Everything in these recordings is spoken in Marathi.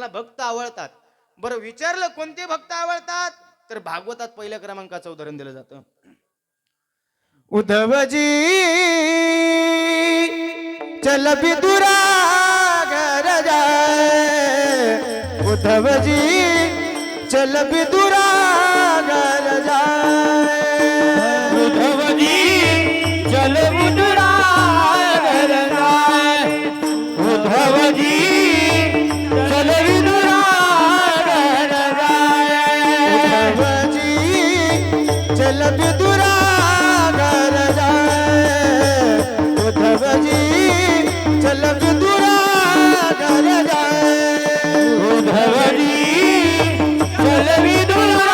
मला भक्त आवडतात. बरं विचारलं कोणते भक्त आवडतात, तर भागवतात पहिल्या क्रमांकाचं उदाहरण दिलं जातं. उद्धवजी चल विदुरा घर जाय, उद्धवजी चल विदुरा घर जाय, उद्धवजी चल विदुरा घर जाय, उद्धवजी चल विदुरा घर जाय, उद्धवजी चल विदुरा घर जाय, उद्धवजी चल विदुरा घर जाय, उद्धवजी चल विदुरा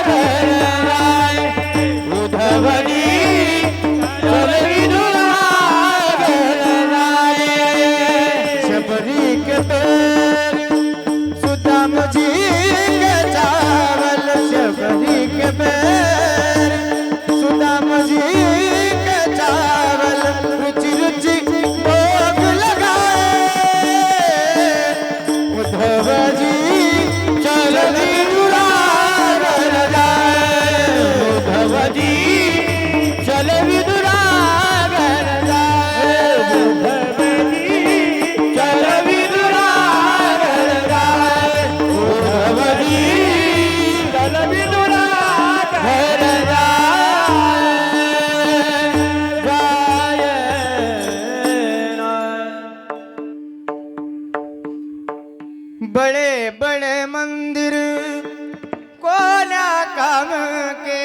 घर जाय, उद्धवजी चल विदुरा घर जाय. शबरी के पैर सुदाम जी के चावल, शबरी के पैर सुदाम जी के चावल, रुचि रुचि भोग लगाए, उद्धव जी चल विदुरा घर जाय, उद्धवजी चल विदुरा घर जाय, उद्धवजी चल विदुरा घर जाय, उद्धवजी चल विदुरा घर जाय. बड़े बड़े मंदिर कोना काम के,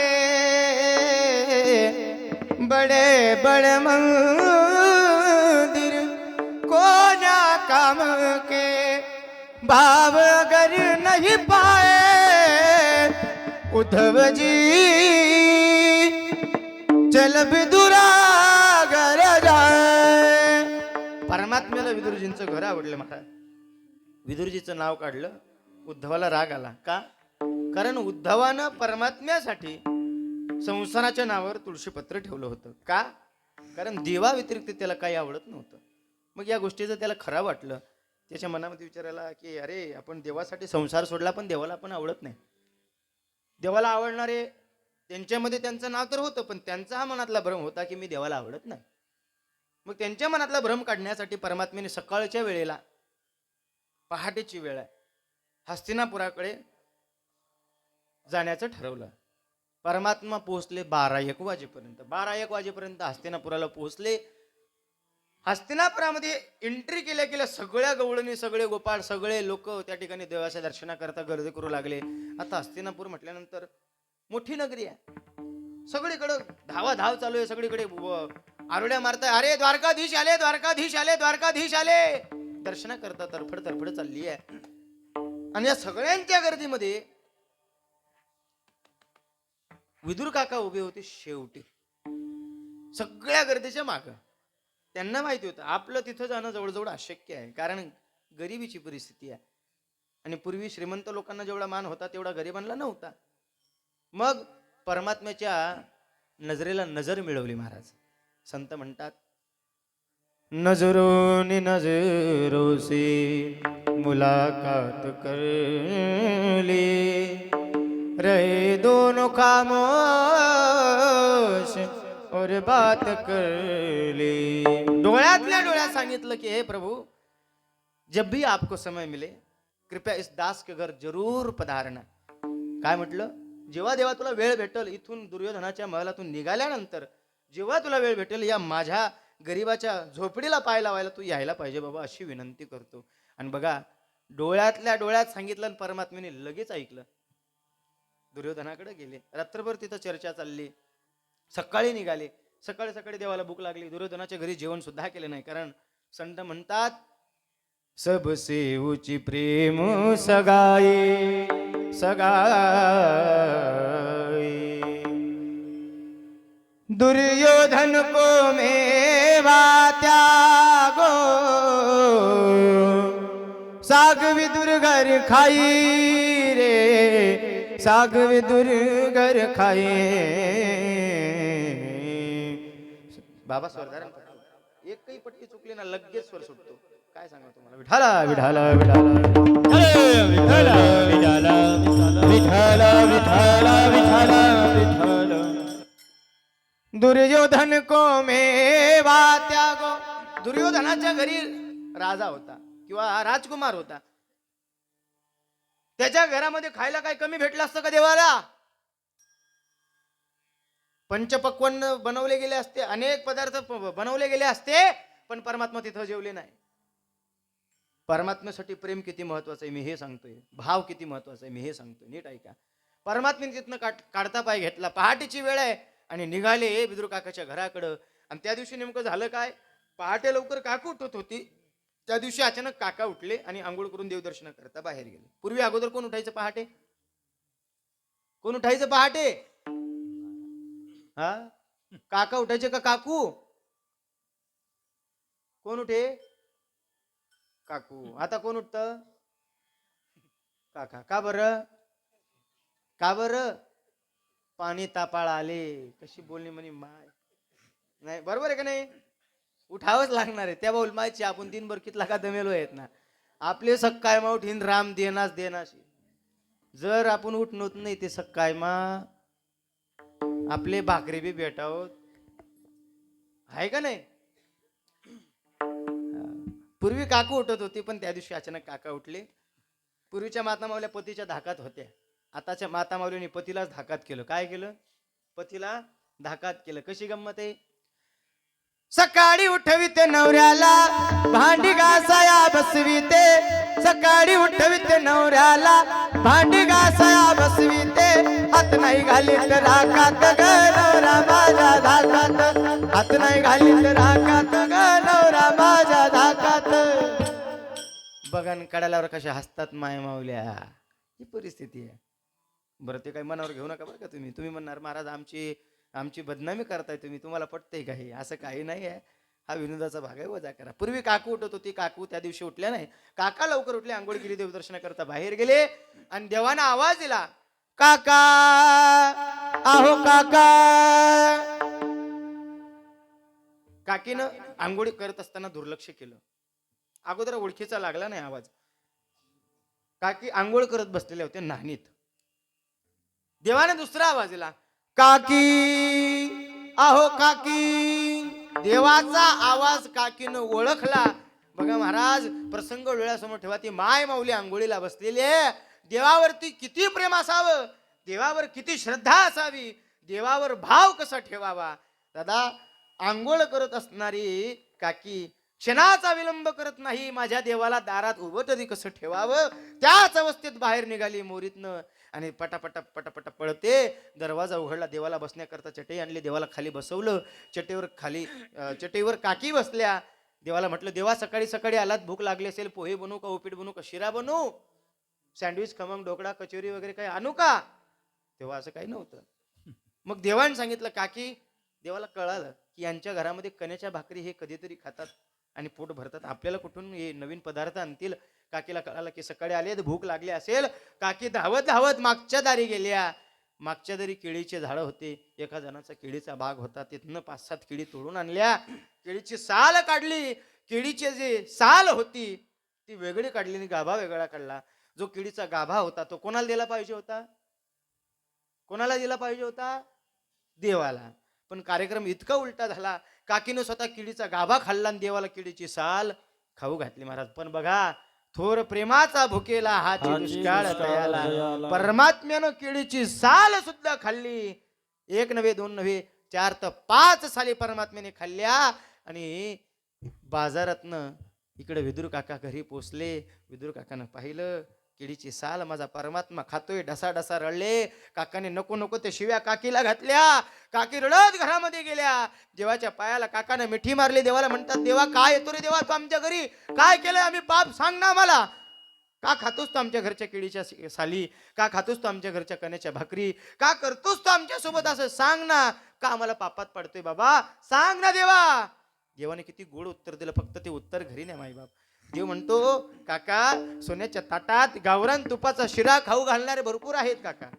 बड़े बड़े मंदिर कोना काम के, भाव अगर नहीं पाए उद्धव जी चल विदुरा घर जाय. परमात्म्याला विदुरजींचं घर आवडलं महाराज. विदुरजीचं नाव काढलं, उद्धवाला राग आला. का? कारण उद्धवानं परमात्म्यासाठी संसाराच्या नावावर तुळशीपत्र ठेवलं होतं. का? कारण देवा व्यतिरिक्त त्याला काही आवडत नव्हतं. मग या गोष्टीचं त्याला खरं वाटलं. त्याच्या मनामध्ये विचारायला की अरे आपण देवासाठी संसार सोडला, पण देवाला आपण आवडत नाही. देवाला आवडणारे त्यांच्यामध्ये त्यांचं नाव तर होतं, पण त्यांचा हा मनातला भ्रम होता की मी देवाला आवडत नाही. मग त्यांच्या मनातला भ्रम काढण्यासाठी परमात्म्याने सकाळच्या वेळेला, पहाटेची वेळ आहे, हस्तिनापुराकडे जाण्याचं ठरवलं. परमात्मा पोहोचले 12-1 वाजेपर्यंत. 12-1 वाजेपर्यंत हस्तिनापुराला पोहोचले. हस्तिनापुरामध्ये एंट्री केल्या केल्या सगळ्या गवळणी, सगळे गोपाळ, सगळे लोक त्या ठिकाणी देवाच्या दर्शनाकरता गर्दी करू लागले. आता हस्तिनापूर म्हटल्यानंतर मोठी नगरी आहे, सगळीकडे धावाधाव चालू आहे, सगळीकडे आरोड्या मारताय, अरे द्वारकाधीश आले, द्वारकाधीश आले, द्वारकाधीश आले. दर्शनाकरता तरफड तरफड चालली आहे. आणि या सगळ्यांच्या गर्दीमध्ये विदुर काका उभे होते शेवटी, सगळ्या गर्दीच्या माग. त्यांना माहिती होतं आपलं तिथं जाणं जवळजवळ अशक्य आहे, कारण गरिबीची परिस्थिती आहे. आणि पूर्वी श्रीमंत लोकांना जेवढा मान होता तेवढा गरिबांना नव्हता. मग परमात्म्याच्या नजरेला नजर मिळवली महाराज. संत म्हणतात, नजरों ने नजरों से मुलाकात कर ली, रहे दोनों खामोश और बात कर ली. डोळ्यातल्या डोळ्यात सांगितलं की हे प्रभू, जब भी आपको समय मिले कृपया इस दास के घर जरूर पधारना. काय म्हटलं? जेव्हा देवा तुला वेळ भेटल, इथून दुर्योधनाच्या महलातून निघाल्यानंतर जेव्हा तुला वेळ भेटेल, या माझ्या गरीबाच्या झोपडीला पाय लावायला तू यायला पाहिजे बाबा, अशी विनंती करतो. आणि बघा, डोळ्यातल्या डोळ्यात सांगितलं आणि परमात्म्याने लगेच ऐकलं. दुर्योधनाकडे गेले, रात्रभर तिथं चर्चा चालली. सकाळी निघाले, सकाळी सकाळी देवाला भूक लागली. दुर्योधनाच्या घरी जेवण सुद्धा केलं नाही, कारण संत म्हणतात, सबसे ऊंची प्रेम सगाई सगाई, दुर्योधन को मेवा त्यागो, साग विदुर घर खाई रे, साग विदुर घर खाई. बाबा स्वरधारण एकही पट्टी चुकली ना लगेच स्वर सुटतो. काय सांगा तुम्हाला, विठाला विठाला विठाला. दुर्योधन को मेवा त्यागो. दुर्योधनाच्या घरी राजा होता किंवा राजकुमार होता. त्याच्या घरामध्ये खायला काही कमी भेटलं असतं का देवाला? पंचपक्वान्न बनवले गेले असते, अनेक पदार्थ बनवले गेले असते, पण परमात्मा तिथं जेवले नाही. परमात्म्यासाठी प्रेम किती महत्वाचं आहे मी हे सांगतोय, भाव किती महत्वाचा आहे मी हे सांगतोय. नीट ऐका. परमात्म्याने तिथनं काढता पाय घेतला. पहाटेची वेळ आहे आणि निघाले बिदुर काकाच्या घराकडं. आणि त्या दिवशी नेमकं झालं काय, पहाटे लवकर काकू उठत होती. त्या दिवशी अचानक काका उठले आणि आंघोळ करून देवदर्शन करता बाहेर गेले. पूर्वी अगोदर कोण उठायचं पहाटे? कोण उठायचं पहाटे? हा, काका उठायचे का काकू? कोण उठे? काकू. आता कोण उठत? काका. का बरं? का बरं? पाणी तापाळ आले. कशी बोलणी म्हणे माय. नाही बरोबर आहे का नाही? उठावंच लागणार आहे. त्या बोल मायची आपण दिनभर कितला का दमेलो आहेत ना. आपले सक्काय मा उठीन राम देनास देनाशी. जर आपण उठणत नाही ते सक्काय मा आपले भाकरी बी भेटावत आहे का नाही? पूर्वी काकू उठत होती, पण त्या दिवशी अचानक काका उठले. पूर्वीच्या माता मावल्या पतीच्या धाकात होत्या. आताच्या माता मावलीने पतीलाच धाकात केलं. काय केलं? पतीला धाकात केलं. कशी गंमत आहे? सकाळी उठविते नवऱ्याला भांडी घासाया बसविते. सकाळी उठविते नवऱ्याला भांडी घासाया बसविते. हात नाही घालीत राखात ग नवरा माझ्या धाकात. हात नाही घालीत राखात ग नवरा माझ्या धाकात. बघन कडाल्यावर कशा हसतात माय मावल्या. ही परिस्थिती आहे. बरं ते काही मनावर घेऊ नका बरं का. तुम्ही म्हणणार महाराज आमची बदनामी करताय तुम्ही, तुम्हाला पटतंय का हे? असं काही नाही आहे. हा विनोदाचा भाग आहे, वजा करा. पूर्वी काकू उठत होती, काकू त्या दिवशी उठल्या नाही. काका लवकर उठले, आंघोळ केली, देवदर्शन करता बाहेर गेले आणि देवाना आवाज दिला, काका आहो काका. काकीनं आंघोळी करत असताना दुर्लक्ष केलं. अगोदर ओळखीचा लागला नाही आवाज. काकी आंघोळ करत बसलेले होते नाहीत. देवाने दुसरा आवाज दिला, काकी आहो काकी. देवाचा आवाज काकीनं ओळखला. बघा महाराज, प्रसंग डोळ्यासमोर ठेवा. ती माय माऊली आंघोळीला बसलेली आहे. देवावरती किती प्रेम असावं, देवावर किती श्रद्धा असावी, देवावर भाव कसा ठेवावा. दादा, आंघोळ करत असणारी काकी क्षणाचा विलंब करत नाही. माझ्या देवाला दारात उभं तरी कसं ठेवावं, त्याच अवस्थेत बाहेर निघाली मोरीतनं आणि पटापटा पटापटा पळते. दरवाजा उघडला. देवाला बसण्याकरता चटई आणली. देवाला खाली बसवलं. चटईवर काकी बसल्या. देवाला म्हटलं, देवा सकाळी सकाळी आलात, भूक लागली असेल, पोहे बनवू का, उपीट बनवू का, शिरा बनवू, सँडविच, खमंग, ढोकळा, कचोरी वगैरे काही आणू का? तेव्हा असं काही नव्हतं. मग देवाने सांगितलं काकी. देवाला कळालं की यांच्या घरामध्ये कण्याच्या भाकरी हे कधीतरी खातात आणि पोट भरतात, आपल्याला कुठून हे नवीन पदार्थ आणतील. काकीला कळालं की सकाळी आले, भूक लागली असेल. काकी धावत धावत मागच्या दारी गेल्या. मागच्या दारी केळीचे झाडं होते. एका जणाचा केळीचा बाग होता. तिथनं 5-7 केळी तोडून आणल्या. केळीची साल काढली. केळीची जी साल होती ती वेगळी काढली आणि गाभा वेगळा काढला. जो केळीचा गाभा होता तो कोणाला दिला पाहिजे होता? कोणाला दिला पाहिजे होता? देवाला. पण कार्यक्रम इतका उलटा झाला. काकीनं स्वतः केळीचा गाभा खाल्ला आणि देवाला केळीची साल खाऊ घातली. महाराज, पण बघा, थोर प्रेमाचा भुकेला हाची दुष्काळ तयाला. परमात्म्यानं केळीची साल सुद्धा खाल्ली. 1 नव्हे, 2 नव्हे, 4 तर 5 साली परमात्म्याने खाल्ल्या. आणि बाजारातनं इकडे विदुर काका घरी पोचले. विदुर काकानं पाहिलं, केळीची साल माझा परमात्मा खातोय. डसा डसा रडले. काकाने नको नको ते शिव्या काकीला घातल्या. काकी रडत घरामध्ये गेल्या. देवाच्या पायाला काकाने मिठी मारली. देवाला म्हणतात, देवा काय येतो रे देवा तू आमच्या घरी? काय केलंय आम्ही पाप? सांग ना मला. का खातोस तू आमच्या घरच्या केळीच्या साली? का खातोस तू आमच्या घरच्या कण्याच्या भाकरी? का करतोस तू आमच्या सोबत असं? सांग ना. का आम्हाला पापात पडतोय बाबा? सांग ना देवा. देवाने किती गोड उत्तर दिलं. फक्त ते उत्तर घरी नाही माई बाप. देव म्हणतो, काका सोन्याच्या ताटात गावरान तुपाचा शिरा खाऊ घालणारे भरपूर आहेत. काका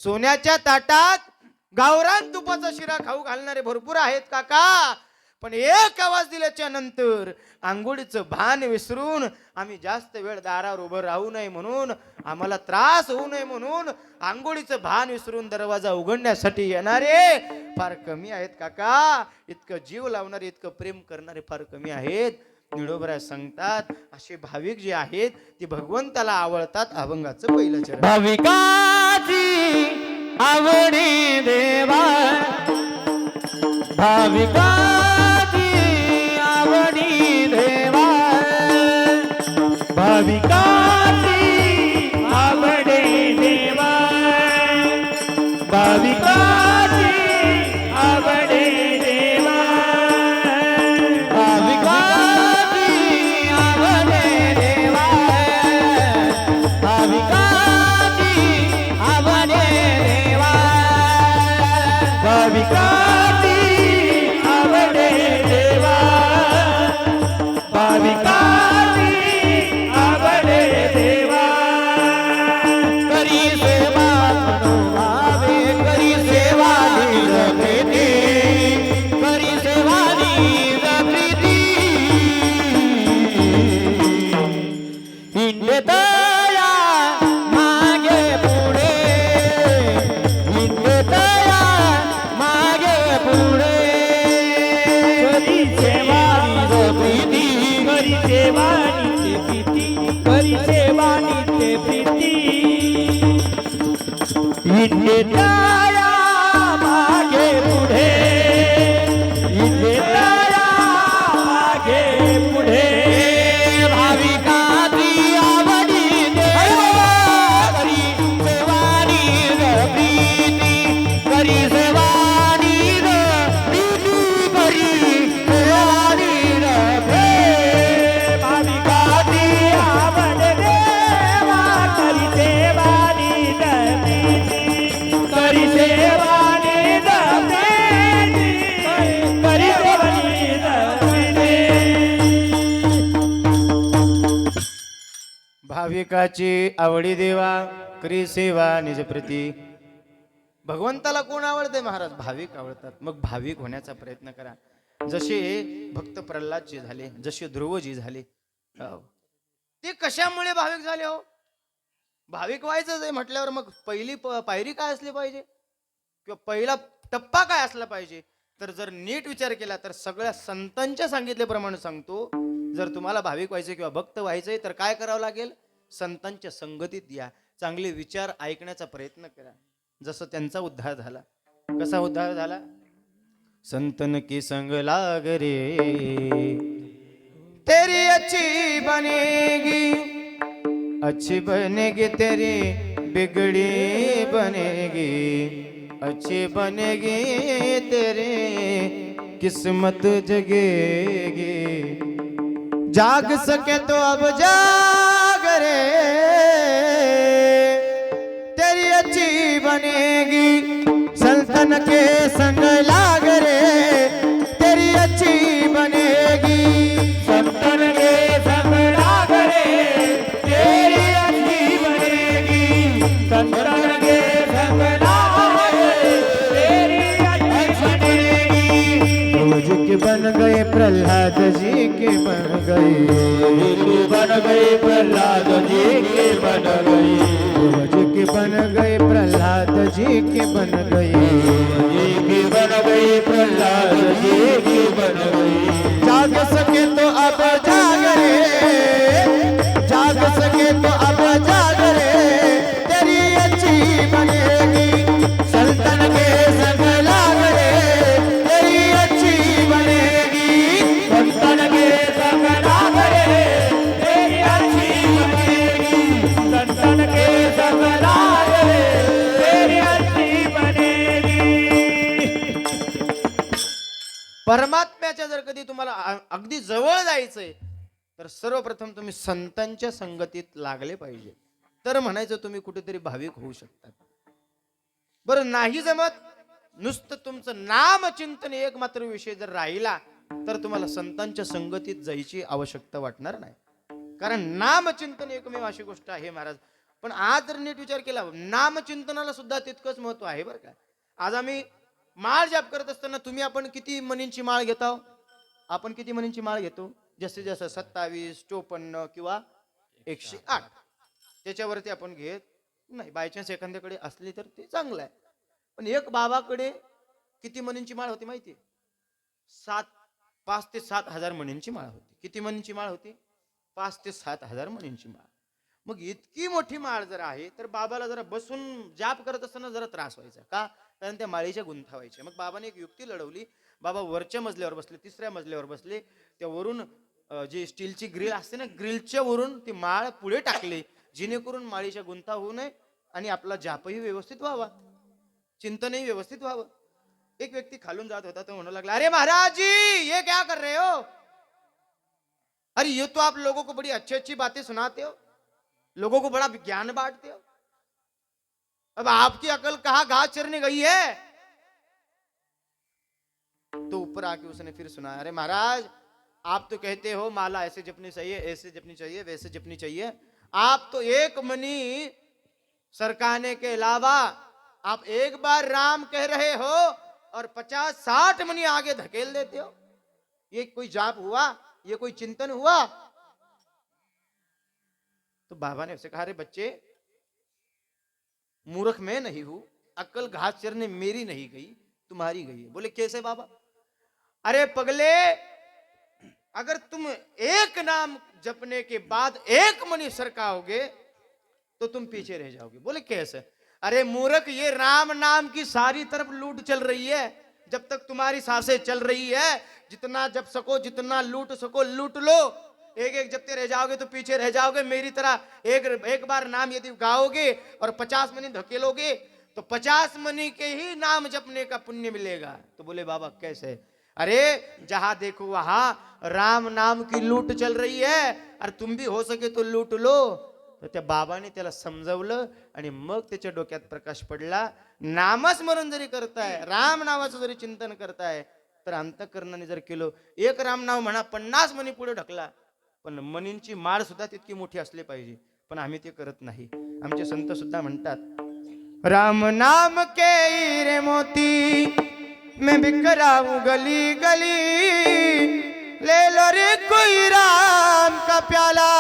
सोन्याच्या ताटात गावरान तुपाचा शिरा खाऊ घालणारे भरपूर आहेत काका. पण एक आवाज दिल्याच्या नंतर आंघोळीचं भान विसरून आम्ही जास्त वेळ दारावर उभं राहू नये म्हणून, आम्हाला त्रास होऊ नये म्हणून आंघोळीचं भान विसरून दरवाजा उघडण्यासाठी येणारे फार कमी आहेत काका. इतकं जीव लावणारे, इतकं प्रेम करणारे फार कमी आहेत. निडोबराय सांगतात असे भाविक जे आहेत ते भगवंताला आवडतात. अभंगाचं पहिलं चरण. भाविकाची आवडी देवा, भाविकाची आवडी देवा, भाविकाची आवडी देवा, भाविकाची आवडी देवा, भाविकाची आवडी देवा, भाविकाची आवडी देवा, भाविकाची आवडे देवा, भाविकाची आवडे देवा. करी सेवा मनोभावे, करी सेवा निज प्रीती, करी सेवा निज प्रीती. हिंडतया मागे पुढे, हिंडतया मागे पुढे, करी सेवा निज प्रीती, करी सेवा नित्य प्रीती, करी सेवा नित्य प्रीती. हिंडतया मागे पुढे, हिंडतया मागे पुढे, भाविकाची आवडी देवा, करी सेवा निज प्रीती, करी सेवा निज प्रीती, करी सेवा निज प्रीती. भाविकाची आवड देवा, करी सेवा निज प्रीती, करी सेवा निज प्रीती, करी सेवा निज प्रीती. भाविकाची आवडी देवा, करी सेवा निज प्रती. भगवंताला कोण आवडते महाराज? भाविक आवडतात. मग भाविक होण्याचा प्रयत्न करा. जसे भक्त प्रल्हादजी झाले, जसे ध्रुवजी झाले, हो. ते कशामुळे भाविक झाले हो? भाविक व्हायचंच आहे म्हटल्यावर मग पहिली पायरी काय असली पाहिजे किंवा पहिला टप्पा काय असला पाहिजे? तर जर नीट विचार केला तर सगळ्या संतांच्या सांगितल्याप्रमाणे सांगतो, जर तुम्हाला भाविक व्हायचे किंवा भक्त व्हायचंय तर काय करावं लागेल? संतांच्या संगतीत या, चांगले विचार ऐकण्याचा प्रयत्न करा. जसं त्यांचा उद्धार झाला. कसा उद्धार झाला? संतन की संग लाग रे, तेरी अच्छी बनेगी, अच्छी बनेगी तेरी बिगड़ी बनेगी, अच्छी बनेगी तेरी किस्मत जगेगी. जाग सके तो अब जाग रे, तेरी अच्छी बनेगी. संतन के संग लाग रे, तेरी अच्छी बनेगी. संतन के संग लाग रे, तेरी अच्छी बनेगी. संतन के संग लाग रे, तेरी अच्छी बनेगी. रोज के बन गए प्रहलाद जी के बन गए, बन गए प्रहलाद जी के बन गए, रोज के बन गए प्रहलाद जी के बन गए, जी के बन गए प्रहलाद जी के बन गए. जाग सके तो अब जाग रे, जाग सके तो अब जाग रे, तेरी अच्छी बनेगी. संतन के संग लाग रे, तेरी अच्छी बनेगी. संतन के संग लाग रे, तेरी अच्छी बनेगी. संतन के संग लाग रे, तेरी अच्छी बनेगी. परमात्म्याच्या जर कधी तुम्हाला अगदी जवळ जायचंय तर सर्वप्रथम तुम्ही संतांच्या संगतीत लागले पाहिजे, तर म्हणायचं तुम्ही कुठेतरी भाविक होऊ शकतात. बरं नाही जमत, नुसतं तुमचं नामचिंतन एक मात्र विषय जर राहिला तर तुम्हाला संतांच्या संगतीत जायची आवश्यकता वाटणार नाही. कारण नामचिंतन एकमेव अशी गोष्ट आहे महाराज. पण आज जर नीट विचार केला, नामचिंतनाला सुद्धा तितकंच महत्व आहे बरं का. आज आम्ही माळ जाप करत असताना तुम्ही आपण किती मनींची माळ घेताव? आपण किती मणींची माळ घेतो? जास्तीत जास्त 27, 54 किंवा 108, त्याच्यावरती आपण घेत नाही. बायचान्स एखाद्याकडे असली तर ते चांगलं आहे. पण एक बाबाकडे किती मणींची माळ होती माहिती? 5 ते 7 हजार मणींची माळ होती. किती मणींची माळ होती? 5 ते 7 हजार मणींची माळ. मग इतकी मोठी माळ जर आहे तर बाबाला जरा बसून जाप करत असताना जरा त्रास व्हायचा का? कारण त्या माळीच्या गुंथा व्हायच्या. मग बाबाने एक युक्ती लढवली. बाबा वरच्या मजल्यावर बसले, 3ऱ्या मजल्यावर बसले. त्या वरून जी स्टीलची ग्रिल असते ना, ग्रिलच्या वरून ती माळ पुढे टाकली, जेणेकरून माळीच्या गुंथा होऊ नये आणि आपला जापही व्यवस्थित व्हावा, चिंतनही व्यवस्थित व्हावं. एक व्यक्ती खालून जात होता, तो म्हणू लागला, अरे महाराज जी ये क्या कर रहे हो? अरे ये तो आप लोगों को बड़ी अच्छी अच्छी बातें सुनाते हो, लोगों को बड़ा ज्ञान बांटते हो, अब आपकी अकल कहाँ घास चरने गई है? तो ऊपर आके उसने फिर सुनाया, अरे महाराज आप तो कहते हो माला ऐसे जपनी चाहिए, ऐसे जपनी चाहिए, वैसे जपनी चाहिए, आप तो एक मनी सरकाने के अलावा आप एक बार राम कह रहे हो और 50-60 मनी आगे धकेल देते हो. ये कोई जाप हुआ? ये कोई चिंतन हुआ? तो बाबा ने उसे कहा, अरे बच्चे मूर्ख मैं नहीं हूं, अक्ल घास चरने मेरी नहीं गई, तुम्हारी गई है. बोले कैसे बाबा? अरे पगले, अगर तुम एक नाम जपने के बाद एक मनी सरकाओगे तो तुम पीछे रह जाओगे. बोले कैसे? अरे मूर्ख, ये राम नाम की सारी तरफ लूट चल रही है. जब तक तुम्हारी सांसें चल रही है, जितना जप सको, जितना लूट सको लूट लो. एक एक जपते रह जाओगे तो पीछे रह जाओगे. मेरी तरह एक बार नाम यदि गाओगे और 50 मनी धकेलोगे तो 50 मनी के ही नाम जपने का पुण्य मिलेगा. तो बोले बाबा कैसे? अरे जहां देखो वहां राम नाम की लूट चल रही है, अरे तुम भी हो सके तो लूट लो. तर त्या बाबाने त्याला समजवलं आणि मग त्याच्या डोक्यात प्रकाश पडला. नामस्मरण जरी करताय, राम नावाचं जरी चिंतन करताय, तर अंतःकरणाने जर केलं, एक राम नाव म्हणा, 50 मनी पुढे ढकला, पण मनींची माळ सुद्धा तितकी मोठी असली पाहिजे. पण आम्ही ते करत नाही. आमचे संत सुद्धा म्हणतात, राम नाम के हीरे मोती मैं बिखराऊं गली गली, ले लो रे कोई राम का प्याला,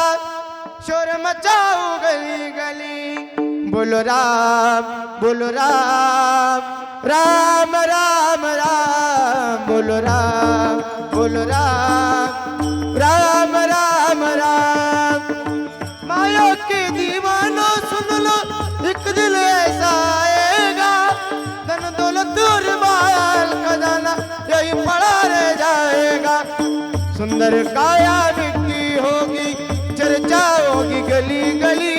शोर मचाओ गली गली. बोलो राम, बोलो राम, राम राम राम. बोलो राम, बोलो राम, राम राम राम. माया के दीवानो सुन लो, एक दिन ऐसा आएगा, धन दौलत और माल खजाना यही पड़ा रह जाएगा. सुंदर काया मिट्टी होगी, चर्चा होगी गली गली,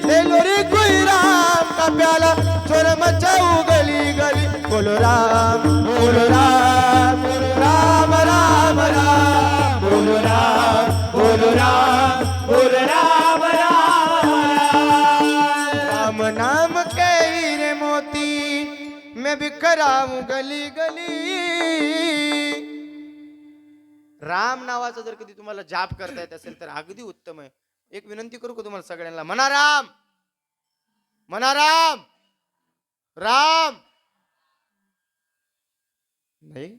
ले लो रे कोई राम का प्याला, शोर मचाओ गली गली. बोलो राम, बोलो राम, राम राम राम. बोलो राम, बोलो राम, बोलो राम राम. राम नाम के हीरे मोती मैं बिखराऊं गली गली. राम नावाचा जर कधी तुम्हाला जाप करता येत असेल तर अगदी उत्तम आहे. एक विनंती करू का तुम्हाला सगळ्यांना? म्हणा राम, म्हणा राम, राम. नाही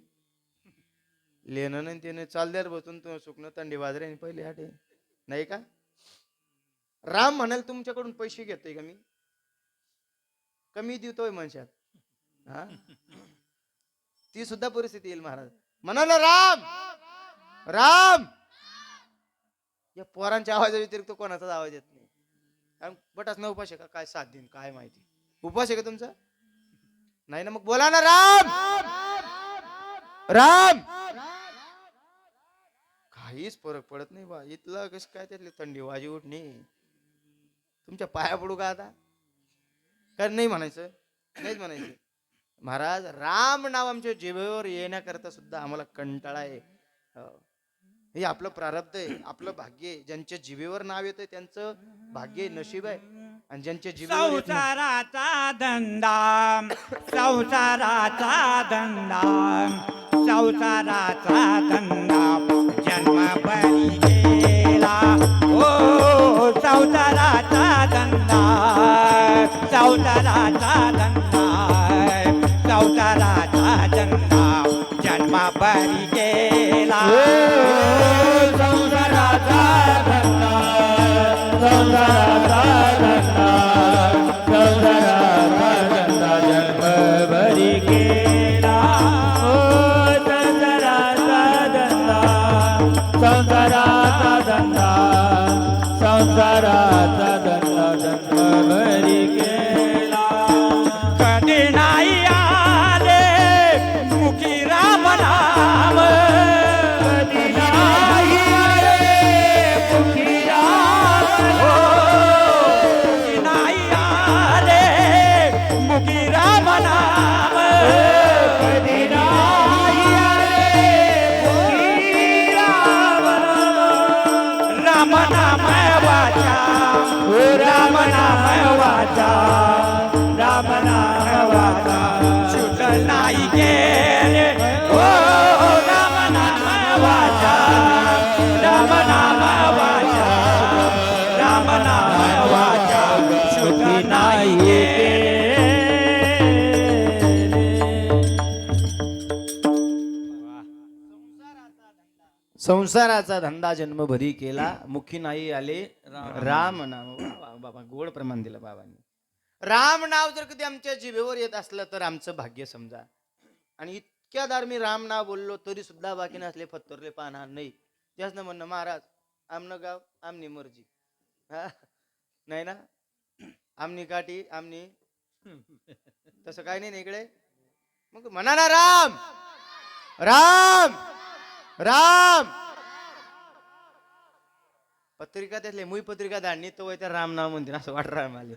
लेणं नाही त्याने चालद्यार बसून तुम्ही सुकणं थंडी वाजरे पहिले आठे नाही का? राम म्हणाल तुमच्याकडून पैसे घेतोय का मी? कमी देतोय मनशात. हा, ती सुद्धा परिस्थिती येईल महाराज. म्हणा ना राम, राम. या पोरांच्या आवाजा व्यतिरिक्त कोणाचाच आवाज येत नाही. बटाच ना उपास आहे का काय? 7 दिन काय माहिती उपास आहे का तुमचा? नाही ना, मग बोला ना राम, राम. काहीच फरक पडत नाही बा. इथलं कसं काय त्यातली थंडी वाजी उठणी. तुमच्या पाया पडू का आता? काय नाही म्हणायचं? नाहीच म्हणायचं. महाराज राम नाव आमच्या जिभेवर येण्याकरता सुद्धा आम्हाला कंटाळा आहे. हे आपलं प्रारब्ध आहे, आपलं भाग्य आहे. ज्यांच्या जिभेवर नाव येतंय त्यांचं भाग्य नशीब आहे, आणि ज्यांच्या जिभेवर संसाराचा धंदा, संसाराचा धंदा, संसाराचा धंदा जन्मभरी गेला. ओ संसाराचा धंदा, संसाराचा धंदा, संसाराचा धंदा जन्मभरी गेला. जन्मभरी केला कधी नाही आले मुखी राम नाम कधी नाही आले मुखी राम हो, कधी नाही आले मुखी राम नाम कधी नाही आले मुखी राम राम नाम वाचा राम नाम वाचा राम नाम वाचा सुट नाही गेले हो राम नाम वाचा राम नाम वाचा राम नाम वाचा सुट नाही गेले संसाराचा धंदा जन्मभरी केला मुखी नाही आले राम नाम वा, वा, बाबा गोड प्रमाण दिलं बाबांनी. राम नाव जर कधी आमच्या जिभेवर येत असलं तर आमचं भाग्य समजा. आणि इतक्या दार मी राम नाव बोललो तरी सुद्धा बाकी नसले फत्तरले पाहणार नाही. त्याच म्हणणं महाराज आमनं गाव आमनी मर्जी हा नाही ना आमनी काठी आमनी तसं काय नाही ना इकडे. मग म्हणा ना राम राम राम पत्रिका त्यातले मुई पत्रिका धाडणी तो त्या राम नाव म्हणते असं वाट राम आले.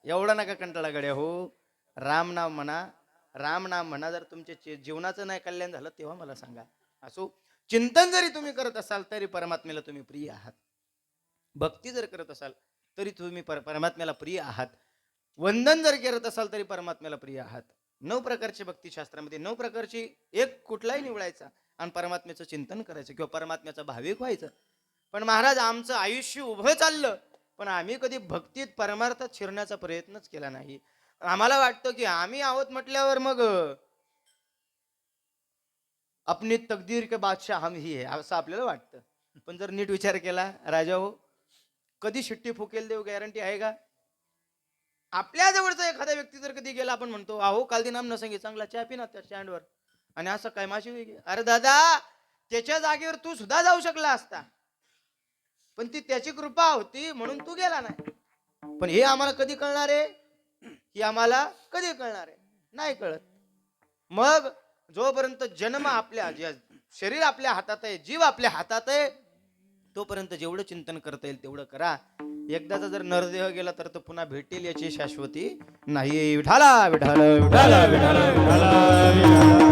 एवढा नका कंटाळा गड्या हो. राम नाव म्हणा राम नाम म्हणा. जर तुमच्या जीवनाचं नाही कल्याण झालं तेव्हा मला सांगा. असो चिंतन जरी तुम्ही करत असाल तरी परमात्म्याला तुम्ही प्रिय आहात. भक्ती जर करत असाल तरी तुम्ही परमात्म्याला प्रिय आहात. वंदन जर करत असाल तरी परमात्म्याला प्रिय आहात. 9 प्रकारचे भक्तिशास्त्रामध्ये 9 प्रकारची एक कुठलाही निवडायचा आणि परमात्म्याचं चिंतन करायचं किंवा परमात्म्याचा भाविक व्हायचं. पण महाराज आमचं आयुष्य उभं चाललं पण आम्ही कधी भक्तीत परमार्थात शिरण्याचा प्रयत्नच केला नाही. आम्हाला वाटतं की आम्ही आहोत म्हटल्यावर मग अपनी तकदीर के बादशाह हम ही है असं आपल्याला वाटतं. पण जर नीट विचार केला राजा हो कधी शिट्टी फुकेल देव गॅरंटी आहे का? आपल्या जवळचा एखादा व्यक्ती जर कधी गेला आपण म्हणतो अहो काल दिन आम नसंगी चांगला चहा पिना त्या स्टँडवर आणि असं काय माशी वेगळी. अरे दादा त्याच्या जागेवर तू सुद्धा जाऊ शकला असता पण ती त्याची कृपा होती म्हणून तू गेला नाही. पण हे आम्हाला कधी कळणार आहे? ही आम्हाला कधी कळणार आहे? नाही कळत. मग जोपर्यंत जन्म आपल्या शरीर आपल्या हातात आहे जीव आपल्या हातात आहे तोपर्यंत जेवढं चिंतन करता येईल तेवढं करा. एकदाचा जर नरदेह गेला तर तो पुन्हा भेटेल याची शाश्वती नाही. विठाला विठाला विठाला विठाला विठाला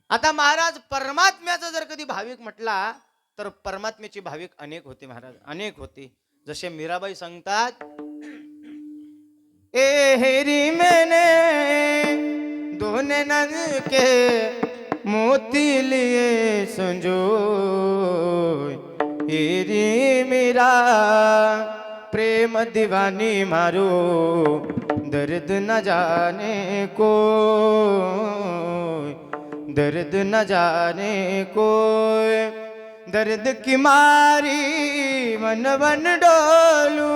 आता महाराज परमात्म्याचा जर कधी भाविक म्हटला तर परमात्म्याची भाविक अनेक होते महाराज अनेक होते. जसे मीराबाई सांगतात ए हेरी मैंने दो नैनन के मोती लिए संजो हेरी मेरा प्रेम दीवानी मारो दर्द न जाने को दर्द न जाने को दर्द की मारी मन वन डोलू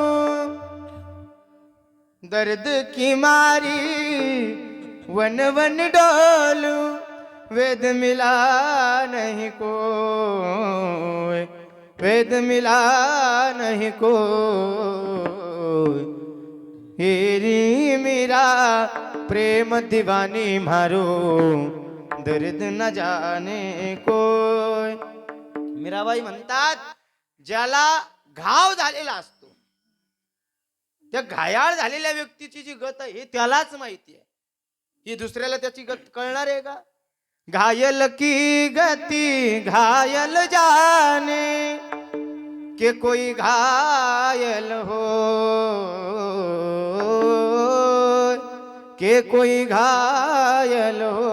दर्द की मारी वन वन डोलू वेद मिला नहीं को वेद मिला नहीं को हेरी मेरा प्रेम दीवानी मारो दर्द न जाने को. मीराबाई म्हणतात ज्याला घाव झालेला असतो त्या घायाळ झालेल्या व्यक्तीची जी गत आहे हे त्यालाच माहिती आहे. ही दुसऱ्याला त्याची गत कळणार आहे का? घायल की गति घायल जाने के कोई घायल हो के कोई घायल हो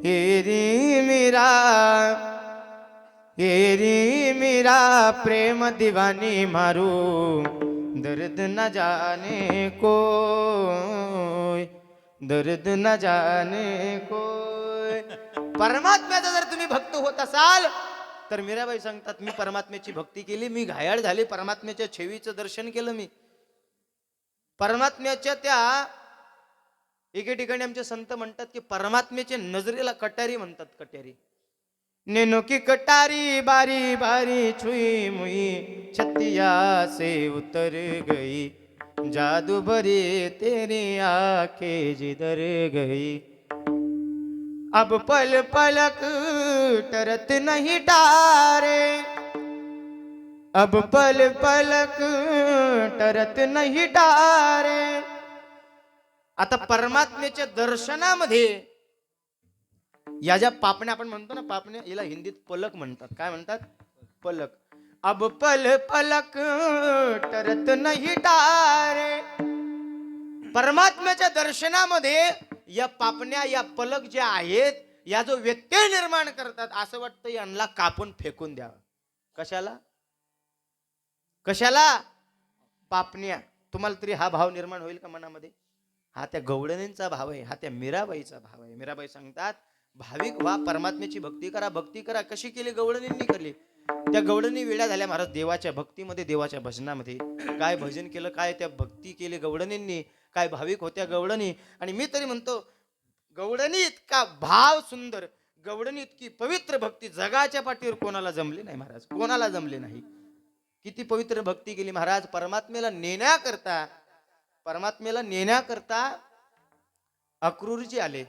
हेरी मेरा प्रेम दीवानी मारू दर्द न जाने को दर्द न जाने को. परमात्म्याचा जर तुम्ही भक्त होत असाल तर मीराबाई सांगतात मी परमात्म्याची भक्ती केली मी घायाळ झाले परमात्म्याच्या छेवीचं दर्शन केलं मी परमात्म्याच्या त्या एके ठिकाणी आमचे संत म्हणतात की परमात्म्याच्या नजरेला कटारी म्हणतात, कटारी. नैनो की कटारी बारी बारी छुई मुई छतिया से उतर गई, जादू भरी तेरी आंखें जिधर गई, अब पल पलक टरत नहीं तारे, अब पल पलक टरत नहीं तारे. आता परमात्म्याच्या दर्शनामध्ये या ज्या पापण्या आपण म्हणतो ना, पापण्या, याला हिंदीत पलक म्हणतात. काय म्हणतात? पलक. अब पल पलक टरत नाही तारे. परमात्म्याच्या दर्शनामध्ये या पापण्या, या पलक ज्या आहेत, या जो व्यत्यय निर्माण करतात, असं वाटतं यांना कापून फेकून द्यावं. कशाला? कशाला? पापण्या. तुम्हाला तरी हा भाव निर्माण होईल का मनामध्ये? हा त्या गवळणींचा भाव आहे, हा त्या मीराबाईचा भाव आहे. मीराबाई सांगतात, भाविक व्हा, परमात्म्याची भक्ती करा. भक्ती करा. कशी केली? गवळणींनी केली. त्या गवळणी वेड्या झाल्या महाराज देवाच्या भक्तीमध्ये, देवाच्या भजनामध्ये. काय भजन केलं, काय त्या भक्ती केली गवळणींनी, काय भाविक होत्या गवळणी. आणि मी तरी म्हणतो, गवळणी इतका भाव सुंदर, गवळणी इतकी पवित्र भक्ती जगाच्या पाठीवर कोणाला जमली नाही महाराज, कोणाला जमली नाही. किती पवित्र भक्ती केली महाराज. परमात्म्याला नेण्याकरता, परमात्म्याला नेण्याकरता अक्रूरजी आले,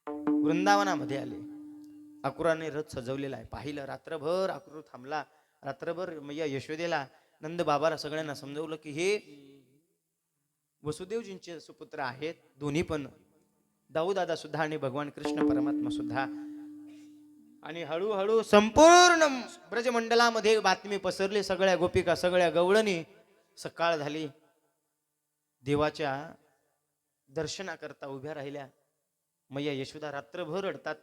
वृंदावनामध्ये आले. अक्रूराने रथ सजवलेला आहे, पाहिलं. रात्रभर अक्रूर थांबला. रात्रभर मैया यशोदेला, नंद बाबाला सगळ्यांना समजवलं की हे वसुदेवजींचे सुपुत्र आहेत दोन्ही पण, दाऊदादा सुद्धा आणि भगवान कृष्ण परमात्मा सुद्धा. आणि हळूहळू संपूर्ण ब्रजमंडलामध्ये बातमी पसरली. सगळ्या गोपिका, सगळ्या गवळणी. सकाळ झाली. देवाच्या दर्शनाकरता उभ्या राहिल्या. मैया यशोदा रात्रभर रडतात.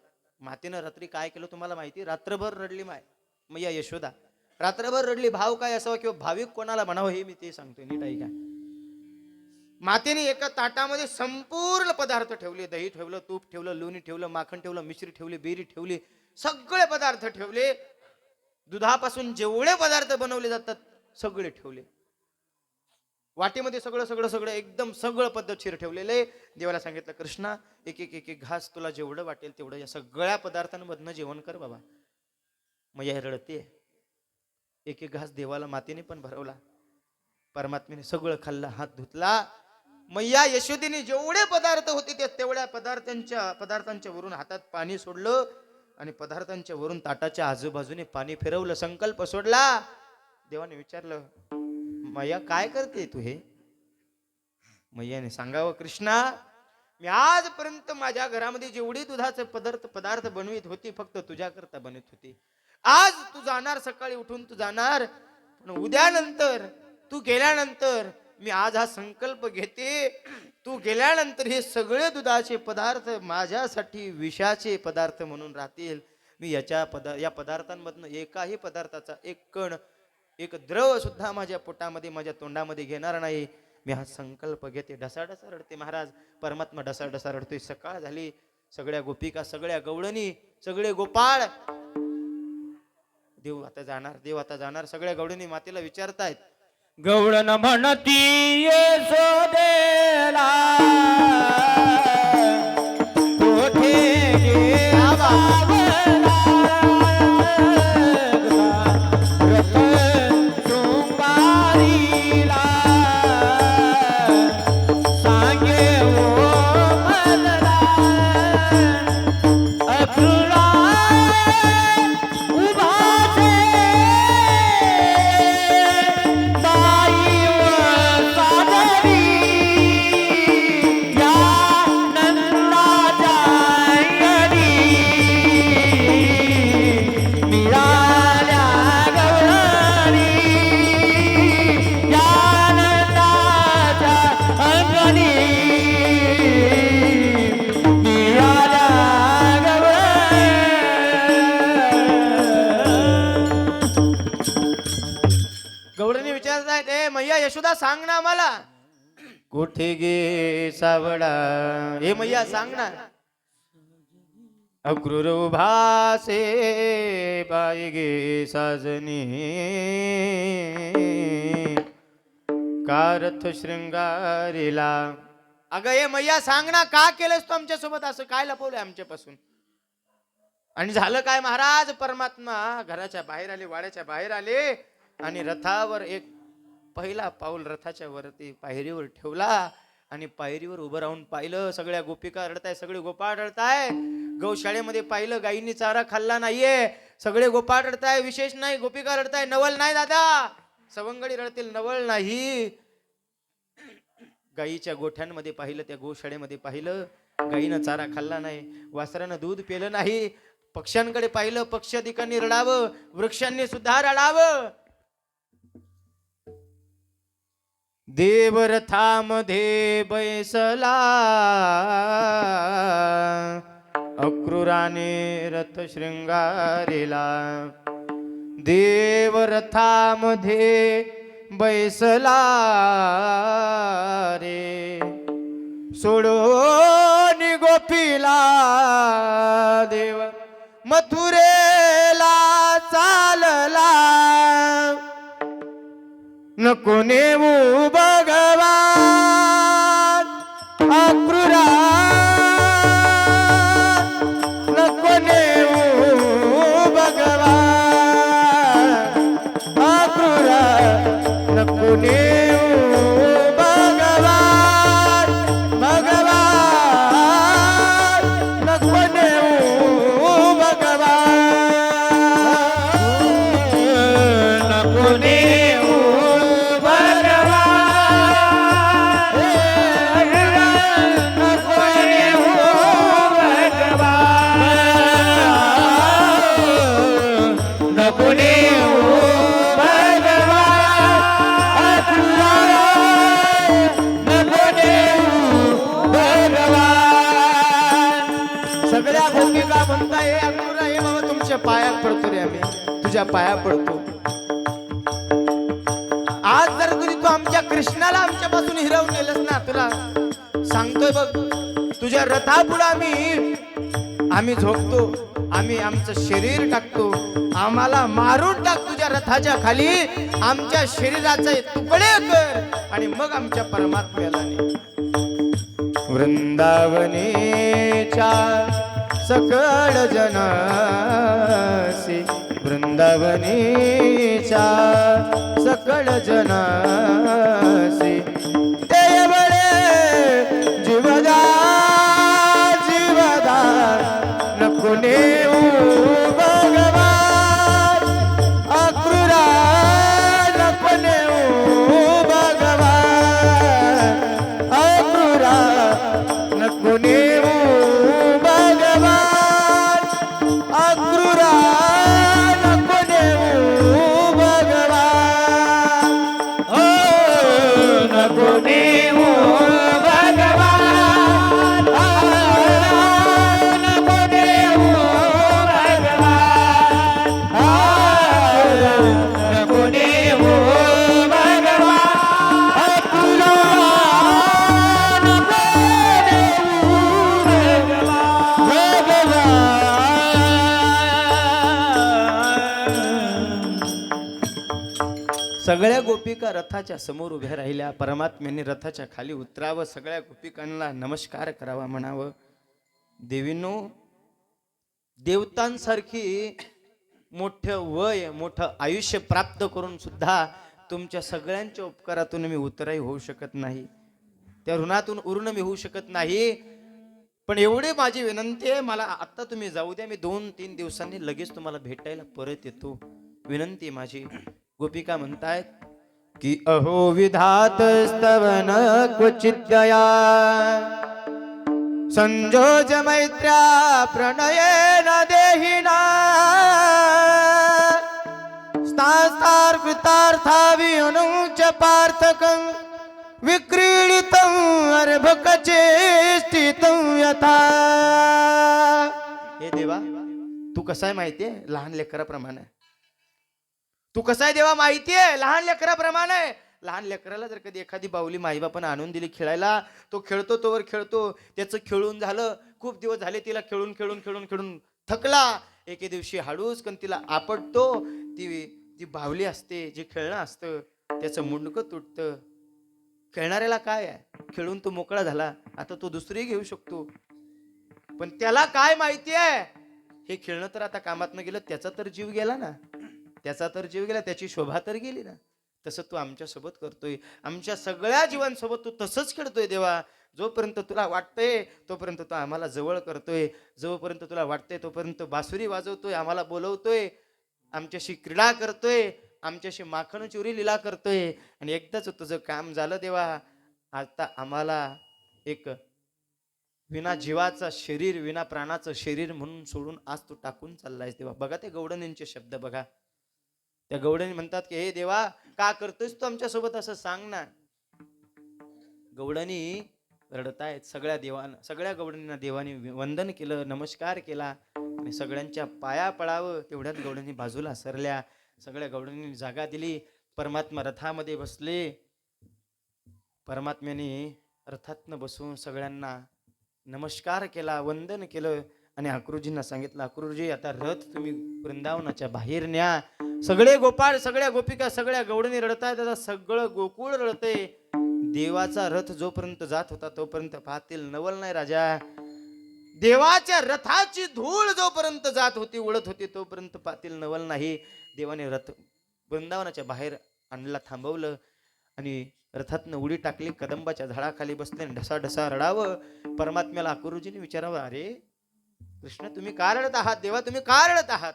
मातेनं रात्री काय केलं तुम्हाला माहिती? रात्रभर रडली मैया यशोदा, रात्रभर रडली. भाव काय असावा किंवा भाविक कोणाला म्हणावं हे मी ते सांगतोय, नीट ऐका. मातेने एका ताटामध्ये संपूर्ण पदार्थ ठेवले. दही ठेवलं, तूप ठेवलं, लोणी ठेवलं, माखण ठेवलं, मिश्री ठेवली, बेरी ठेवली, सगळे पदार्थ ठेवले. दुधापासून जेवढे पदार्थ बनवले जातात सगळे ठेवले. वाटीमध्ये सगळं सगळं सगळं एकदम सगळं पद्धतशीर ठेवलेले. देवाला सांगितलं, कृष्णा एक एक एक एक घास तुला जेवढं वाटेल तेवढं या सगळ्या पदार्थांमधनं जेवण कर बाबा. मैया रडते. एक एक घास देवाला मातेने पण भरवला. परमात्म्याने सगळं खाल्लं, हात धुतला. मैया यशोदेने जेवढे पदार्थ होते ते तेवढ्या पदार्थांच्या वरून हातात पाणी सोडलं आणि पदार्थांच्या वरून ताटाच्या आजूबाजूने पाणी फिरवलं. संकल्प सोडला. देवाने विचारलं, मैया काय करते तू हे? मैयाने सांगावं, कृष्णा मी आजपर्यंत माझ्या घरामध्ये जेवढी दुधाचे पदार्थ बनवित होती फक्त तुझ्याकरता बनवित होती. आज तू जाणार, सकाळी उठून तू जाणार, पण उद्यानंतर तू गेल्यानंतर मी आज हा संकल्प घेते, तू गेल्यानंतर हे सगळे दुधाचे पदार्थ माझ्यासाठी विषाचे पदार्थ म्हणून राहतील. मी या पदार्थांमधनं एकाही पदार्थाचा एक कण, एक द्रव सुद्धा माझ्या पोटामध्ये, माझ्या तोंडामध्ये घेणार नाही. मी हा संकल्प घेते. ढसाढसा रडते महाराज. परमात्मा ढसाढसा रडतोय. सकाळ झाली. सगळ्या गोपिका, सगळ्या गवळणी, सगळे गोपाळ, देव आता जाणार, देव आता जाणार. सगळ्या गवळणी मातेला विचारतायत. गवळण म्हणती यशोदेला, कोठे गेला यशोदा सांग ना आम्हाला, कुठे गे सावडा, हे मैया सांग ना. अक्रूर भासे बाई गे साजनी, कारथ शृंगारीला. अगं हे मैया सांग ना, का केलंस तू आमच्यासोबत असं? काय लपवलंय आमच्यापासून? आणि झालं काय महाराज? परमात्मा घराच्या बाहेर आले, वाड्याच्या बाहेर आले आणि रथावर एक पहिला पाऊल रथाच्या वरती पायरीवर ठेवला आणि पायरीवर उभं राहून पाहिलं. सगळ्या गोपिका रडताय, सगळे गोपाळ रडताय. गौशाळेमध्ये पाहिलं, गायींनी चारा खाल्ला नाहीये, सगळे गोपाळ रडताय. विशेष नाही, गोपिका रडताय. नवल नाही दादा, सवंगडी रडतील, नवल नाही. गायीच्या गोठ्यांमध्ये पाहिलं, त्या गोशाळेमध्ये पाहिलं, गायीनं चारा खाल्ला नाही, वासरानं दूध पिलं नाही. पक्ष्यांकडे पाहिलं, पक्षाधिकांनी रडावं, वृक्षांनी सुद्धा रडावं. देवरथामध्ये बैसला, अक्रूराने रथ शृंगारिला. देवरथामध्ये बैसला रे, सोडून गोपीला देव मथुरेला चालला. नको नेऊ भगवान अक्रूरा, नको नेऊ भगवान अक्रूरा, नको नेऊ भगवान, भगवान नको नेऊ भगवान, नको नेऊ सगळ्या भूमिका म्हणताय. हे अक्रूरा, हे बाबा तुमच्या पायात पडतो रे, आम्ही तुझ्या पाया पडतो. आज जर कधी तू आमच्या कृष्णाला आमच्यापासून हिरवून नेलंस ना, तुला सांगतोय बघ, तुझ्या रथापुढे आम्ही झोपतो, आम्ही आमचं शरीर टाकतो, आम्हाला मारून टाक तुझ्या रथाच्या खाली, आमच्या शरीराचे तुकडे कर आणि मग आमच्या परमात्म्याला ने. वृंदावनेच्या सकळ जनासी, वृंदावनेच्या सकळ जनासी, देवळे जीवदा जीवदा, नको नेऊ भगवान अक्रूरा, नको नेऊ भगवान अक्रूरा, नको नेऊ भगवान अक्रूरा, नको नेऊ भगवान, हो नको नेऊ भगवान, नको नेऊ भगवान, नको नेऊ भगवान अक्रूरा, नको नेऊ सगळ्या गोपिका रथाच्या समोर उभ्या राहिल्या. परमात्म्याने रथाच्या खाली उतरावं, सगळ्या गोपिकांना नमस्कार करावा, म्हणावं, देवीनो, देवतांसारखी मोठं वय, मोठं आयुष्य प्राप्त करून सुद्धा तुमच्या सगळ्यांच्या उपकारातून मी उतराई होऊ शकत नाही, त्या ऋणातून उरून मी होऊ शकत नाही. पण एवढी माझी विनंती आहे, मला आता तुम्ही जाऊ द्या, मी 2-3 दिवसांनी लगेच तुम्हाला भेटायला परत येतो. विनंती माझी. गोपिका म्हणतायत की अहो विधात स्तवन क्वचित दया, संजोज मैत्र्या प्रणयेन देहिना, स्तास्तार कृतार्थावि अनुच पार्थकं, विक्रीडितं अर्भकचेष्टितं यथा. हे देवा, तू कसा आहे माहितीये? लहान लेकराप्रमाणे. तू कसा आहे देवा माहितीये? लहान लेकराप्रमाणे. लहान लेकराला जर कधी एखादी बाहुली माईबापानं आणून दिली खेळायला, तो खेळतो, तोवर खेळतो, त्याचं खेळून झालं, खूप दिवस झाले तिला खेळून खेळून खेळून खेळून थकला. एके दिवशी हाडूस कन तिला आपटतो, ती बाहुली असते, जे खेळणं असतं त्याचं मुंडकं तुटतं. खेळणाऱ्याला काय आहे, खेळून तो मोकळा झाला, आता तो दुसरी घेऊ शकतो. पण त्याला काय माहिती आहे, हे खेळणं तर आता कामात न गेलं, त्याचा तर जीव गेला ना, त्याचा तर जीव गेला, त्याची शोभा तर गेली ना. तसं तू आमच्या सोबत करतोय, आमच्या सगळ्या जीवांसोबत तू तसंच खेळतोय देवा. जोपर्यंत तुला वाटतंय तोपर्यंत तू आम्हाला जवळ करतोय, जोपर्यंत तुला वाटतंय तोपर्यंत बासुरी वाजवतोय, आम्हाला बोलवतोय, आमच्याशी क्रीडा करतोय, आमच्याशी माखण चोरी लीला करतोय. आणि एकदाच तुझं काम झालं देवा, आता आम्हाला एक विना जीवाचा शरीर, विना प्राणाचं शरीर म्हणून सोडून आज तू टाकून चाललायस देवा. बघा ते गवडणींचे शब्द बघा. त्या गवडणी म्हणतात की हे देवा, का करतोयस तू आमच्या सोबत, असं सांग ना. गवडणी रडतायत. सगळ्या गवडणींना देवाने वंदन केलं, नमस्कार केला आणि सगळ्यांच्या पाया पडावं तेवढ्यात गवडणी बाजूला सरल्या. सगळ्या गवडणींनी जागा दिली. परमात्मा रथामध्ये बसले. परमात्म्याने रथातनं बसून सगळ्यांना नमस्कार केला, वंदन केलं आणि अक्रूरजींना सांगितलं, अक्रूरजी आता रथ तुम्ही वृंदावनाच्या बाहेर न्या. सगळे गोपाळ, सगळ्या गोपिका, सगळ्या गवडणी रडतायत, आता सगळं गोकुळ रडतंय. देवाचा रथ जोपर्यंत जात होता तोपर्यंत पाहतील नवल नाही राजा. देवाच्या रथाची धूळ जोपर्यंत जात होती, उडत होती, तोपर्यंत पाहतील नवल नाही. देवाने रथ वृंदावनाच्या बाहेर आणला, थांबवलं आणि रथातनं उडी टाकली. कदंबाच्या झाडाखाली बसले आणि ढसा ढसा रडावं. परमात्म्याला अक्रूरजीने विचारावं, अरे कृष्ण तुम्ही का रडत आहात, देवा तुम्ही का रडत आहात.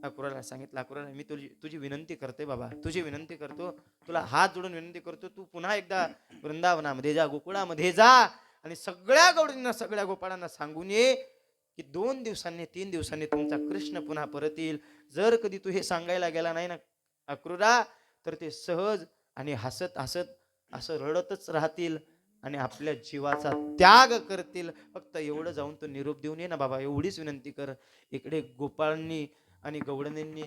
अक्रूराला सांगितलं, अक्रूरा मी तुझी विनंती करते बाबा, तुझी विनंती करतो, तुला हात जोडून विनंती करतो, तू पुन्हा एकदा वृंदावनामध्ये जा, गोकुळामध्ये जा आणि सगळ्या गवडींना, सगळ्या गोपाळांना सांगून ये की 2 दिवसांनी 3 दिवसांनी तुमचा कृष्ण पुन्हा परत येईल. जर कधी तू हे सांगायला गेला नाही ना अक्रूरा, तर ते सहज आणि हसत हसत असं रडतच राहतील आणि आपल्या जीवाचा त्याग करतील. फक्त एवढं जाऊन तो निरोप देऊन ये ना बाबा, एवढीच विनंती कर. इकडे गोपाळांनी आणि गवडणींनी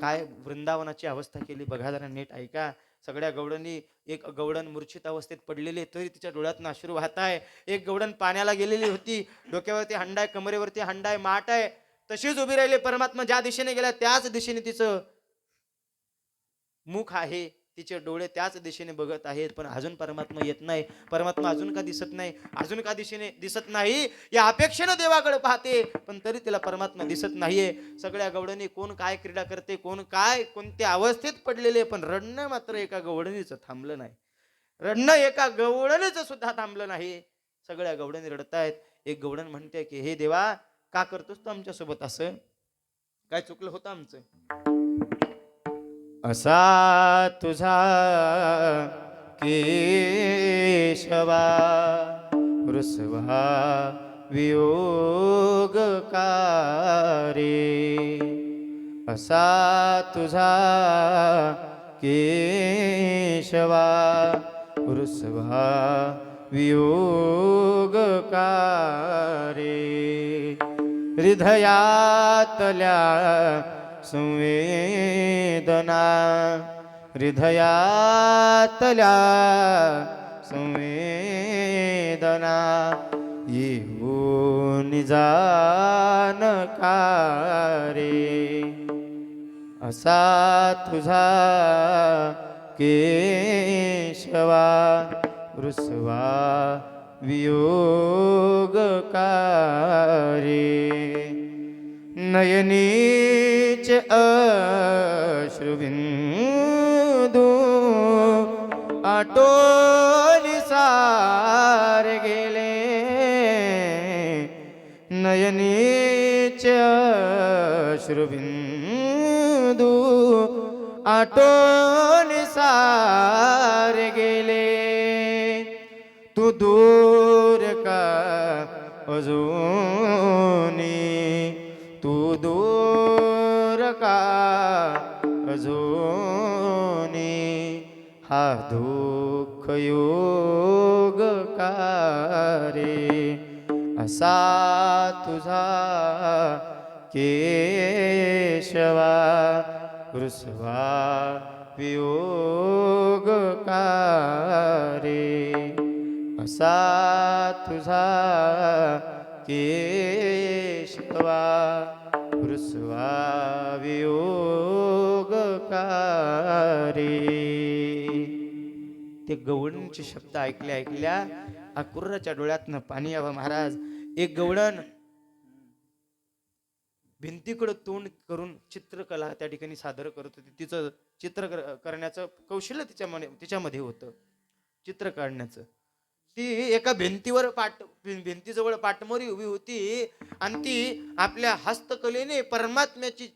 काय वृंदावनाची अवस्था केली बघा, जरा नीट ऐका. सगळ्या गवडणी, एक गवडण मूर्छित अवस्थेत पडलेली तरी तिच्या डोळ्यातून अश्रू वाहत आहे. एक गवडण पाण्याला गेलेली होती, डोक्यावरती हंडा आहे, कमरेवरती हंडा आहे, माठ आहे, तशीच उभी राहिली. परमात्मा ज्या दिशेने गेला त्याच दिशेने तिचं मुख आहे, तिचे डोळे त्याच दिशेने बघत आहेत, पण अजून परमात्मा येत नाही. परमात्मा अजून का दिसत नाही, अजून का दिशेने दिसत नाही या अपेक्षेनं देवाकडे पाहते, पण तरी तिला परमात्मा दिसत नाहीये. सगळ्या गवडणी कोण काय क्रीडा करते, कोण काय कोणत्या अवस्थेत पडलेले, पण रडणं मात्र एका गवडणीचं थांबलं नाही. रडणं एका गवडणीचं सुद्धा थांबलं नाही. सगळ्या गवडणी रडतायत. एक गवडण म्हणते की हे देवा, का करतोस तू आमच्या सोबत असं, काय चुकलं होतं आमचं. असा तुझा केशवा रुसवा वियोग कारे. असा तुझा केशवा रुसवा वियोग कारे. हृदयातल्या संवेदना, हृदयातल्या संवेदना येऊन जाणकारे. असा तुझा केशवा रुसवा वियोग कारे. नयनीचे अश्रुबिंदू आटोल सार गेले. नयनीचे अश्रुबिंदू आटोल सार गेले. तू दूर का अजूनी, तू दूर का अजूनी, हा दुःख योग कारे. असा तुझा केशवा रुसवा वियोग कारे. असा तुझा केशवा रुसवा वियोग कारे. ते गवळणचे शब्द ऐकल्या अक्रूराच्या डोळ्यातनं पाणी यावं महाराज. एक गवळण भिंतीकडे तोंड करून चित्रकला त्या ठिकाणी सादर करत होती. तिचं चित्र करण्याचं कौशल्य तिच्यामध्ये होतं, चित्र काढण्याचं. ती एका भिंतीवर भिंतीजवळ पाठमोरी उभी होती आणि ती आपल्या हस्तकलेने परमात्म्याची